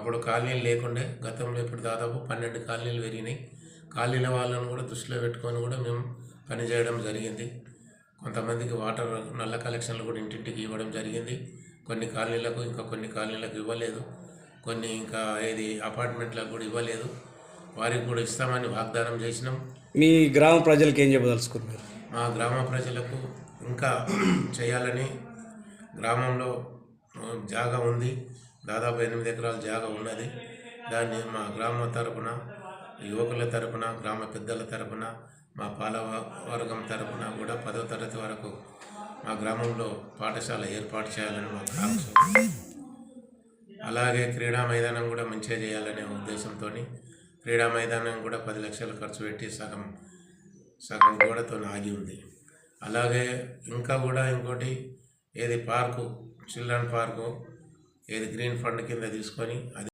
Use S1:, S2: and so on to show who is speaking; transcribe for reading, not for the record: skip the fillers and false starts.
S1: అప్పుడు కాలనీలు లేకుండే. గతంలో ఇప్పుడు దాదాపు 12 కాలనీలు పెరిగినాయి. కాలనీల వాళ్ళను కూడా దృష్టిలో పెట్టుకొని కూడా మేము పనిచేయడం జరిగింది. కొంతమందికి వాటర్ నల్ల కలెక్షన్లు కూడా ఇంటింటికి ఇవ్వడం జరిగింది. కొన్ని కాలనీలకు, ఇంకా కొన్ని కాలనీలకు ఇవ్వలేదు. కొన్ని ఇంకా అపార్ట్మెంట్లకు కూడా ఇవ్వలేదు. వారికి కూడా ఇస్తామని వాగ్దానం చేసినాం.
S2: మీ గ్రామ ప్రజలకు ఏం చెప్పదలుచుకున్నారు?
S1: మా గ్రామ ప్రజలకు ఇంకా చేయాలని, గ్రామంలో జాగా ఉంది, దాదాపు 8 ఎకరాల జాగా ఉన్నది. దాన్ని మా గ్రామ తరపున, యువకుల తరపున, గ్రామ పెద్దల తరపున, మా పాలవర్గం తరపున కూడా 10వ తరగతి వరకు మా గ్రామంలో పాఠశాల ఏర్పాటు చేయాలని మా కాంక్ష. అలాగే క్రీడా మైదానం కూడా మంచిగా చేయాలనే ఉద్దేశంతో క్రీడా మైదానం కూడా 10 లక్షలు ఖర్చు పెట్టి సగం గోడతో ఆగి ఉంది. అలాగే ఇంకా కూడా ఇంకోటి park, children park green fund కింద తీసుకొని అది